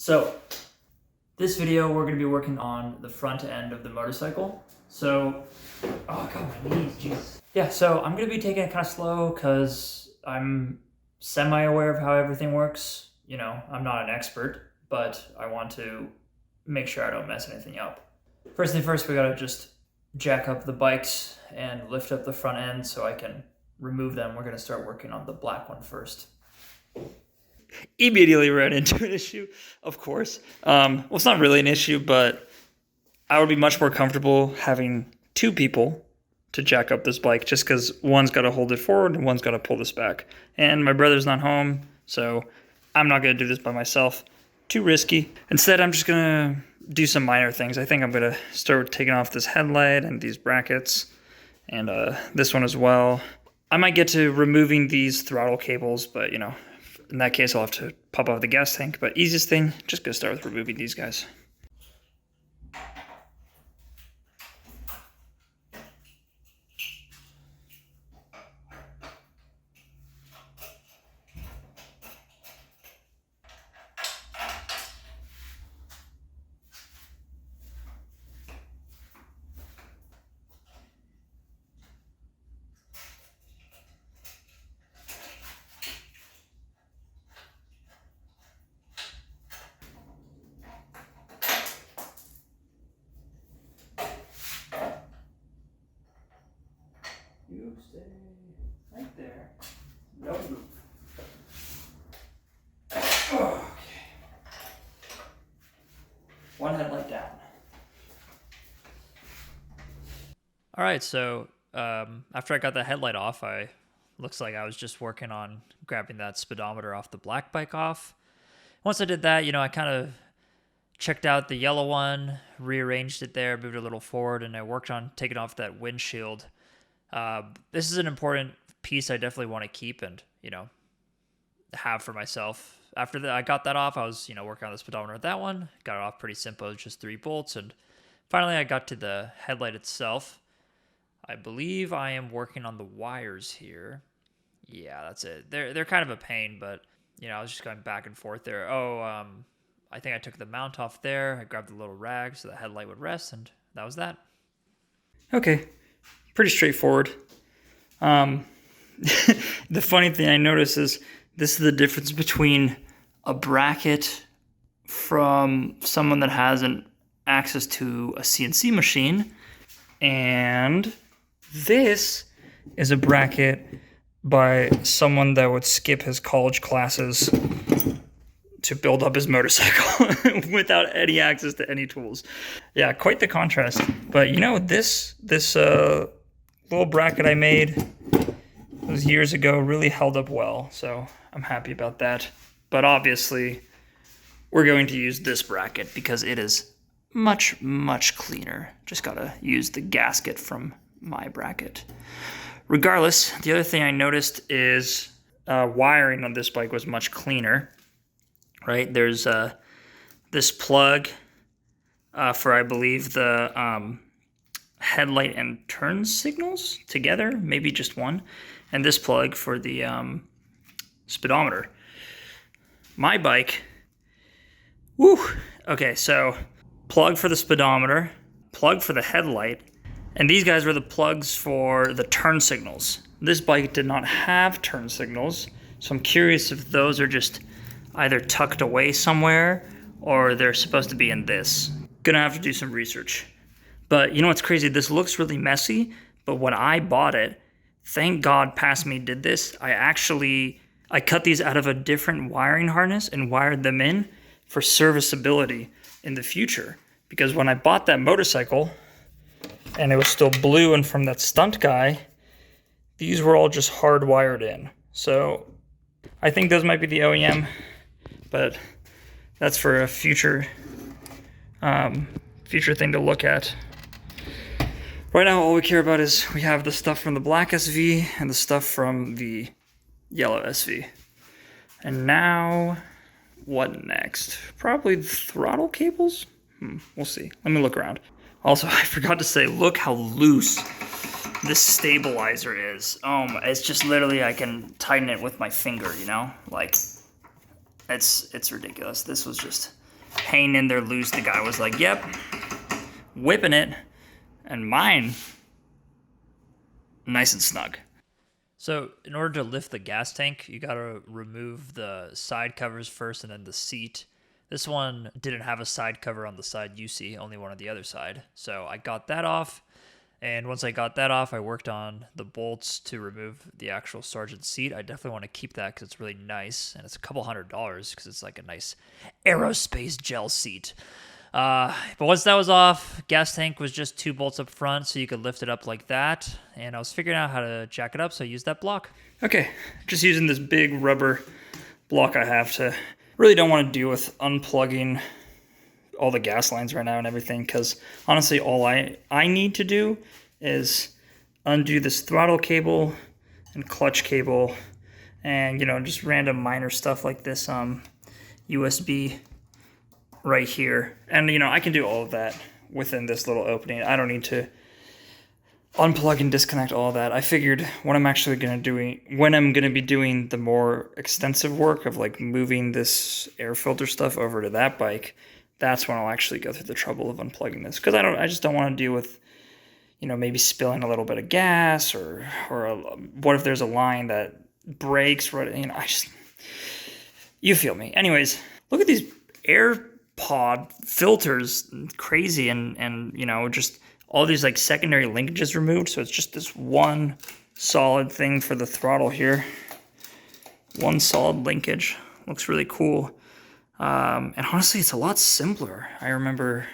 So this video, we're going to be working on the front end of the motorcycle. So, oh god, my knees, jeez. Yeah, so I'm going to be taking it kind of slow because I'm semi-aware of how everything works. You know, I'm not an expert, but I want to make sure I don't mess anything up. First thing first, we got to just jack up the bikes and lift up the front end so I can remove them. We're going to start working on the black one first. Immediately ran into an issue, of course. Well, it's not really an issue, but I would be much more comfortable having two people to jack up this bike just because one's got to hold it forward and one's got to pull this back. And my brother's not home, so I'm not going to do this by myself. Too risky. Instead, I'm just going to do some minor things. I think I'm going to start taking off this headlight and these brackets and this one as well. I might get to removing these throttle cables, but you know, in that case, I'll have to pop off the gas tank. But easiest thing, just gonna start with removing these guys. You stay right there. Don't move. Okay. One headlight down. All right, so after I got the headlight off, looks like I was just working on grabbing that speedometer off the black bike off. Once I did that, you know, I kind of checked out the yellow one, rearranged it there, moved it a little forward, and I worked on taking off that windshield. This is an important piece I definitely want to keep and, you know, have for myself. After that, I got that off, I was, you know, working on the speedometer with that one. Got it off pretty simple, it was just 3 bolts. And finally, I got to the headlight itself. I believe I am working on the wires here. Yeah, that's it. They're kind of a pain, but, you know, I was just going back and forth there. I think I took the mount off there. I grabbed the little rag so the headlight would rest, and that was that. Okay. Pretty straightforward. The funny thing I noticed is this is the difference between a bracket from someone that has access to a CNC machine, and this is a bracket by someone that would skip his college classes to build up his motorcycle without any access to any tools. Yeah, quite the contrast. But you know, this little bracket I made those years ago really held up well, so I'm happy about that. But obviously, we're going to use this bracket because it is much, much cleaner. Just gotta use the gasket from my bracket. Regardless, the other thing I noticed is wiring on this bike was much cleaner, right? There's this plug for, I believe, the headlight and turn signals together, maybe just one, and this plug for the speedometer. My bike, woo, okay, so plug for the speedometer, plug for the headlight, and these guys were the plugs for the turn signals. This bike did not have turn signals, so I'm curious if those are just either tucked away somewhere or they're supposed to be in this. Gonna have to do some research. But you know what's crazy? This looks really messy, but when I bought it, thank God Past Me did this. I cut these out of a different wiring harness and wired them in for serviceability in the future. Because when I bought that motorcycle, and it was still blue and from that stunt guy, these were all just hardwired in. So I think those might be the OEM, but that's for a future thing to look at. Right now, all we care about is we have the stuff from the black SV and the stuff from the yellow SV. And now, what next? Probably the throttle cables? We'll see. Let me look around. Also, I forgot to say, look how loose this stabilizer is. It's just literally, I can tighten it with my finger, you know? Like, it's ridiculous. This was just hanging in there loose. The guy was like, yep, whipping it, and mine, nice and snug. So in order to lift the gas tank, you gotta remove the side covers first and then the seat. This one didn't have a side cover on the side you see, only one on the other side. So I got that off, and once I got that off, I worked on the bolts to remove the actual sergeant's seat. I definitely want to keep that because it's really nice, and it's a couple $100 because it's like a nice aerospace gel seat. But once that was off, gas tank was just 2 bolts up front, so you could lift it up like that. And I was figuring out how to jack it up, so I used that block. Okay, just using this big rubber block I have to... Really don't want to deal with unplugging all the gas lines right now and everything, because honestly all I need to do is undo this throttle cable and clutch cable and, you know, just random minor stuff like this USB right here. And, you know, I can do all of that within this little opening. I don't need to unplug and disconnect all of that. I figured when I'm going to be doing the more extensive work of like moving this air filter stuff over to that bike, that's when I'll actually go through the trouble of unplugging this, because I just don't want to deal with, you know, maybe spilling a little bit of gas or what if there's a line that breaks, right? You know, you feel me. Anyways, look at these air pod filters, crazy, and you know, just all these like secondary linkages removed, so it's just this one solid thing for the throttle here. One solid linkage. Looks really cool. And honestly, it's a lot simpler. I remember,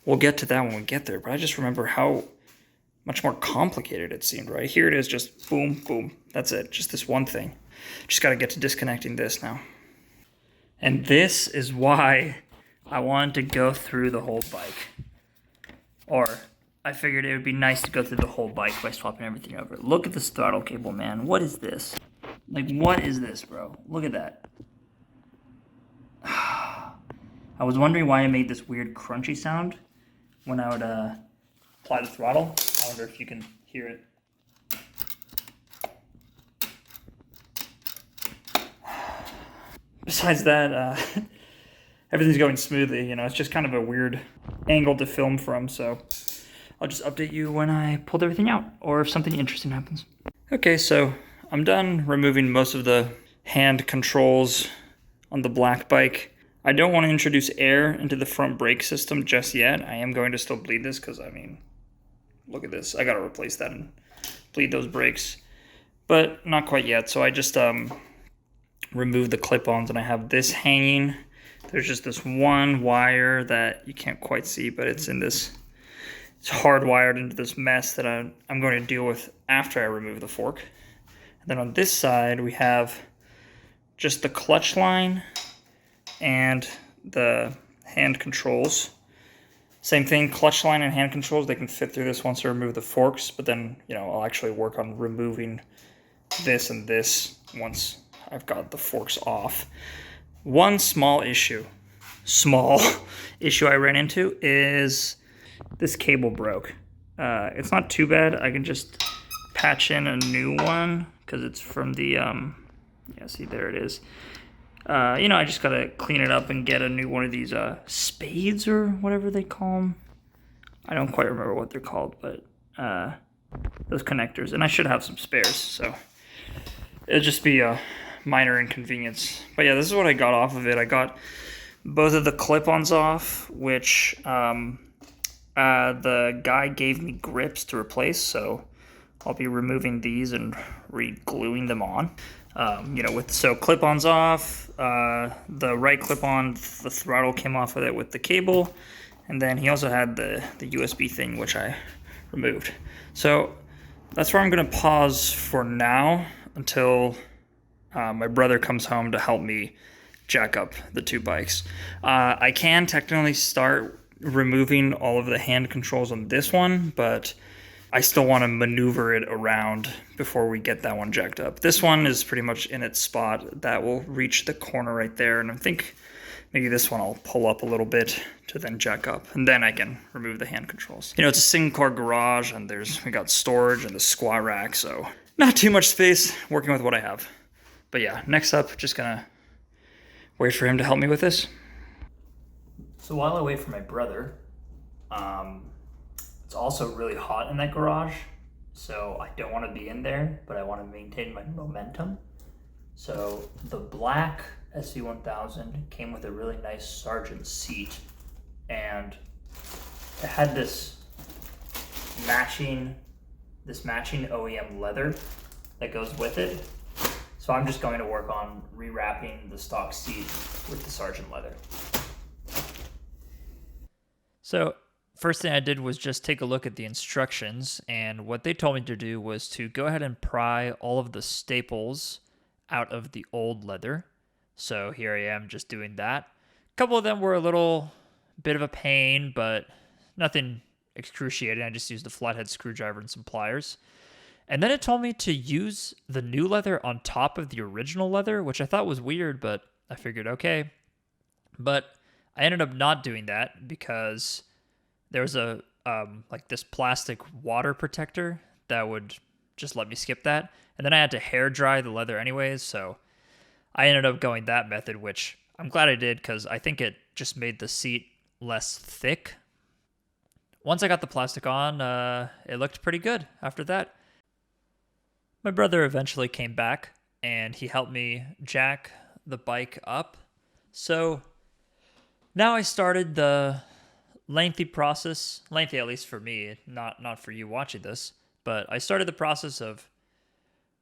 we'll get to that when we get there, but I just remember how much more complicated it seemed, right? Here it is, just boom, boom. That's it, just this one thing. Just gotta get to disconnecting this now. And this is why I wanted to go through the whole bike. Or I figured it would be nice to go through the whole bike by swapping everything over. Look at this throttle cable, man. What is this? Like, what is this, bro? Look at that. I was wondering why I made this weird crunchy sound when I would apply the throttle. I wonder if you can hear it. Besides that, everything's going smoothly. You know, it's just kind of a weird angle to film from, so I'll just update you when I pulled everything out, or if something interesting happens. Okay, so I'm done removing most of the hand controls on the black bike. I don't want to introduce air into the front brake system just yet. I am going to still bleed this because, I mean, look at this. I got to replace that and bleed those brakes, but not quite yet. So I just removed the clip-ons, and I have this hanging. There's just this one wire that you can't quite see, but it's in this... It's hardwired into this mess that I'm going to deal with after I remove the fork. And then on this side, we have just the clutch line and the hand controls. Same thing, clutch line and hand controls, they can fit through this once I remove the forks, but then, you know, I'll actually work on removing this and this once I've got the forks off. One small issue I ran into is this cable broke. It's not too bad. I can just patch in a new one because it's from the, yeah, see, there it is. You know, I just gotta clean it up and get a new one of these spades or whatever they call them. I don't quite remember what they're called, but those connectors. And I should have some spares, so it'll just be a minor inconvenience. But yeah, this is what I got off of it. I got both of the clip-ons off, which the guy gave me grips to replace, so I'll be removing these and re-gluing them on. You know, so clip-ons off, the right clip-on, the throttle came off with it with the cable, and then he also had the USB thing, which I removed. So that's where I'm going to pause for now until my brother comes home to help me jack up the two bikes. I can technically start removing all of the hand controls on this one, but I still want to maneuver it around before we get that one jacked up. This one is pretty much in its spot. That will reach the corner right there, and I think maybe this one I'll pull up a little bit to then jack up, and then I can remove the hand controls. You know, it's a single-car garage, and we got storage and the squat rack, so not too much space working with what I have. But yeah, next up, just gonna wait for him to help me with this. So while I wait for my brother, it's also really hot in that garage. So I don't want to be in there, but I want to maintain my momentum. So the black SV1000 came with a really nice Sergeant seat, and it had this matching OEM leather that goes with it. So I'm just going to work on rewrapping the stock seat with the Sergeant leather. So first thing I did was just take a look at the instructions, and what they told me to do was to go ahead and pry all of the staples out of the old leather. So here I am just doing that. A couple of them were a little bit of a pain, but nothing excruciating. I just used a flathead screwdriver and some pliers. And then it told me to use the new leather on top of the original leather, which I thought was weird, but I figured, okay. But I ended up not doing that because there was a like this plastic water protector that would just let me skip that. And then I had to hair dry the leather anyways, so I ended up going that method, which I'm glad I did because I think it just made the seat less thick. Once I got the plastic on, it looked pretty good after that. My brother eventually came back and he helped me jack the bike up. So now I started the lengthy process, lengthy at least for me, not for you watching this, but I started the process of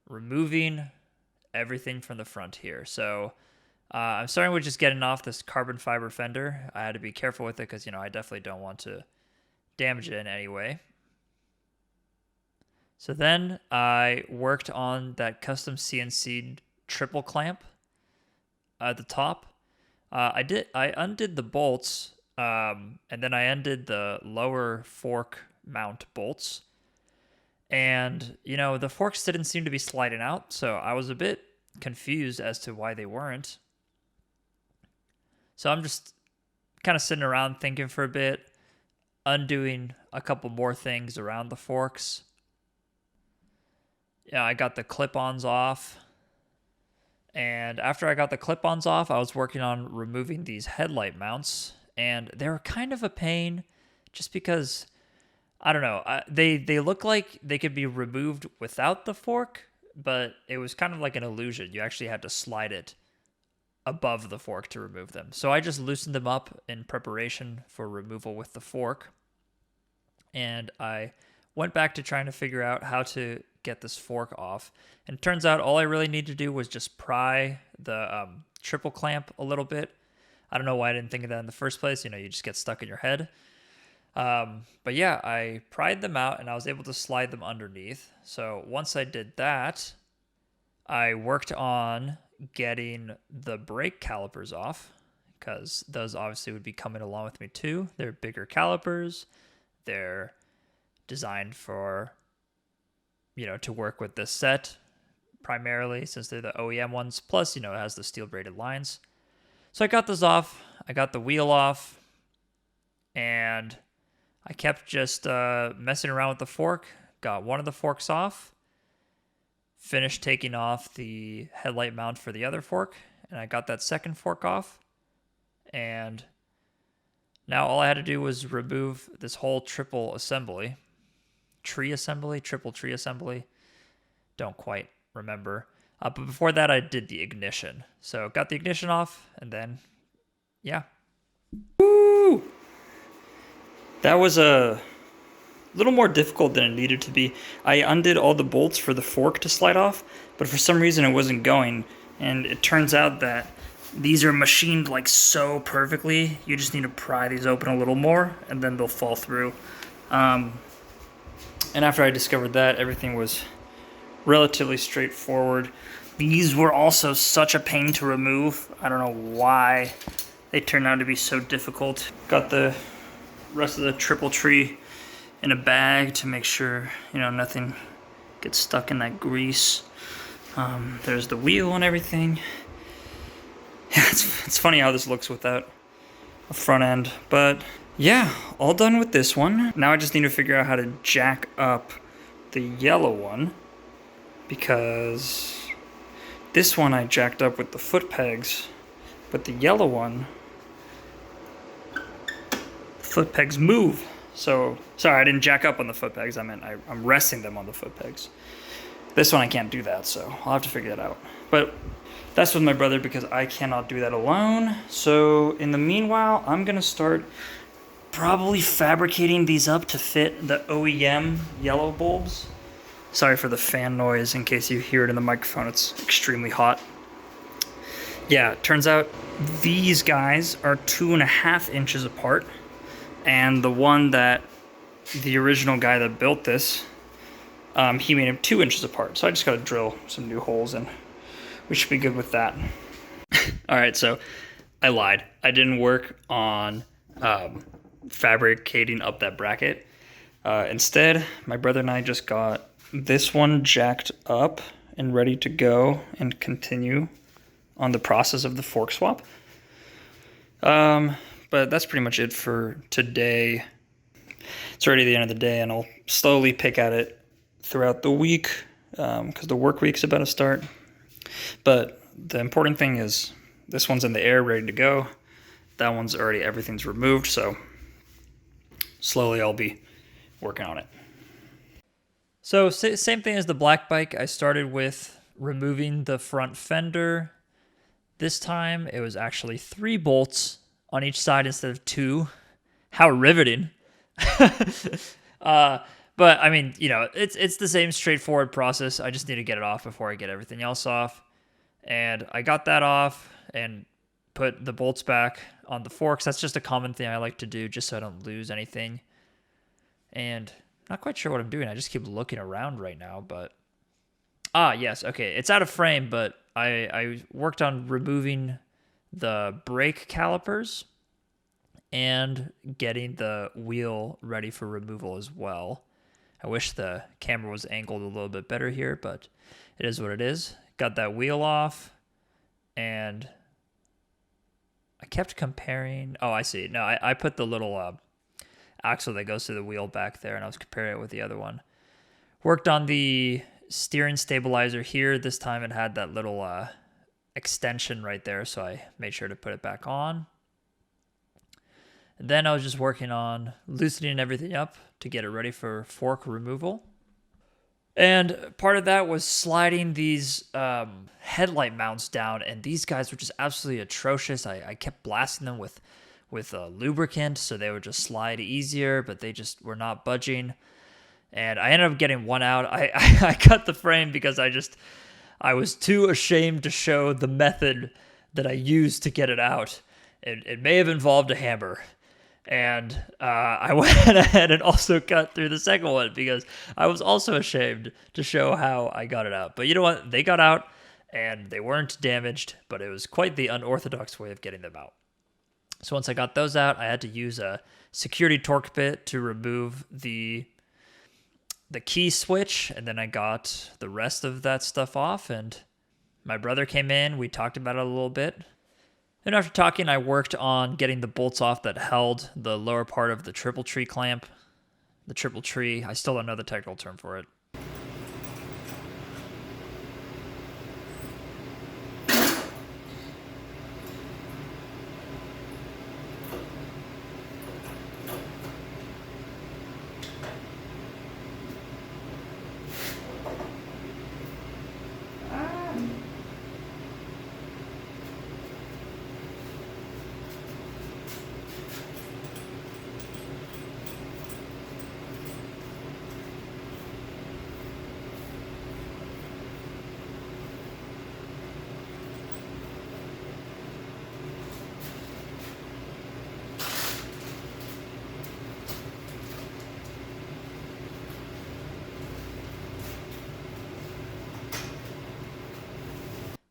removing everything from the front here. So I'm starting with just getting off this carbon fiber fender. I had to be careful with it because, I definitely don't want to damage it in any way. So then I worked on that custom CNC triple clamp at the top. I undid the bolts, and then I undid the lower fork mount bolts. And, the forks didn't seem to be sliding out, so I was a bit confused as to why they weren't. So I'm just kind of sitting around thinking for a bit, undoing a couple more things around the forks. Yeah, I got the clip-ons off. And after I got the clip-ons off, I was working on removing these headlight mounts. And they were kind of a pain just because, I don't know, they look like they could be removed without the fork, but it was kind of like an illusion. You actually had to slide it above the fork to remove them. So I just loosened them up in preparation for removal with the fork. And I went back to trying to figure out how to get this fork off. And it turns out all I really need to do was just pry the triple clamp a little bit. I don't know why I didn't think of that in the first place. You just get stuck in your head. But yeah, I pried them out and I was able to slide them underneath. So once I did that, I worked on getting the brake calipers off because those obviously would be coming along with me too. They're bigger calipers. They're designed for, to work with this set primarily since they're the OEM ones. Plus, it has the steel braided lines. So I got those off. I got the wheel off. And I kept just messing around with the fork. Got one of the forks off. Finished taking off the headlight mount for the other fork. And I got that second fork off. And now all I had to do was remove this whole triple tree assembly. Don't quite remember. But before that, I did the ignition. So got the ignition off, and then, yeah. Woo! That was a little more difficult than it needed to be. I undid all the bolts for the fork to slide off, but for some reason it wasn't going. And it turns out that these are machined like so perfectly. You just need to pry these open a little more, and then they'll fall through. And after I discovered that, everything was relatively straightforward. These were also such a pain to remove. I don't know why they turned out to be so difficult. Got the rest of the triple tree in a bag to make sure, nothing gets stuck in that grease. There's the wheel and everything. Yeah, it's funny how this looks without a front end, but yeah, all done with this one. Now I just need to figure out how to jack up the yellow one, because this one I jacked up with the foot pegs, but the yellow one foot pegs move. So, sorry, I didn't jack up on the foot pegs. I meant I'm resting them on the foot pegs. This one I can't do that, so I'll have to figure that out. But that's with my brother because I cannot do that alone. So in the meanwhile, I'm gonna start probably fabricating these up to fit the OEM yellow bulbs. Sorry for the fan noise in case you hear it in the microphone. It's extremely hot. Yeah, it turns out these guys are 2.5 inches apart. And the one that the original guy that built this, he made them 2 inches apart. So I just got to drill some new holes and we should be good with that. All right, so I lied. I didn't work on fabricating up that bracket. Instead, my brother and I just got this one jacked up and ready to go and continue on the process of the fork swap. But that's pretty much it for today. It's already the end of the day, and I'll slowly pick at it throughout the week because the work week's about to start. But the important thing is this one's in the air, ready to go. That one's already, everything's removed, so slowly I'll be working on it. So same thing as the black bike. I started with removing the front fender. This time it was actually 3 bolts on each side instead of 2. How riveting. But I mean, you know, it's the same straightforward process. I just need to get it off before I get everything else off. And I got that off and put the bolts back on the forks. That's just a common thing I like to do just so I don't lose anything. And not quite sure what I'm doing. I just keep looking around right now, but yes, okay. It's out of frame, but I worked on removing the brake calipers and getting the wheel ready for removal as well. I wish the camera was angled a little bit better here, but it is what it is. Got that wheel off, and I kept comparing. Oh, I see. No, I put the little axle that goes through the wheel back there, and I was comparing it with the other one. Worked on the steering stabilizer here. This time it had that little extension right there, so I made sure to put it back on. And then I was just working on loosening everything up to get it ready for fork removal. And part of that was sliding these headlight mounts down, and these guys were just absolutely atrocious. I kept blasting them with lubricant so they would just slide easier, but they just were not budging. And I ended up getting one out. I cut the frame because I was too ashamed to show the method that I used to get it out. It may have involved a hammer. And I went ahead and also cut through the second one because I was also ashamed to show how I got it out. But you know what? They got out and they weren't damaged, but it was quite the unorthodox way of getting them out. So once I got those out, I had to use a security torque bit to remove the key switch, and then I got the rest of that stuff off, and my brother came in. We talked about it a little bit. And after talking, I worked on getting the bolts off that held the lower part of the triple tree clamp. The triple tree, I still don't know the technical term for it.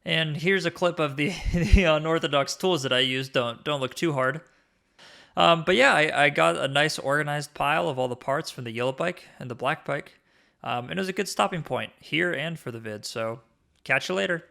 And here's a clip of the unorthodox tools that I use. Don't look too hard. But yeah, I got a nice organized pile of all the parts from the yellow bike and the black bike. And it was a good stopping point here and for the vid. So catch you later.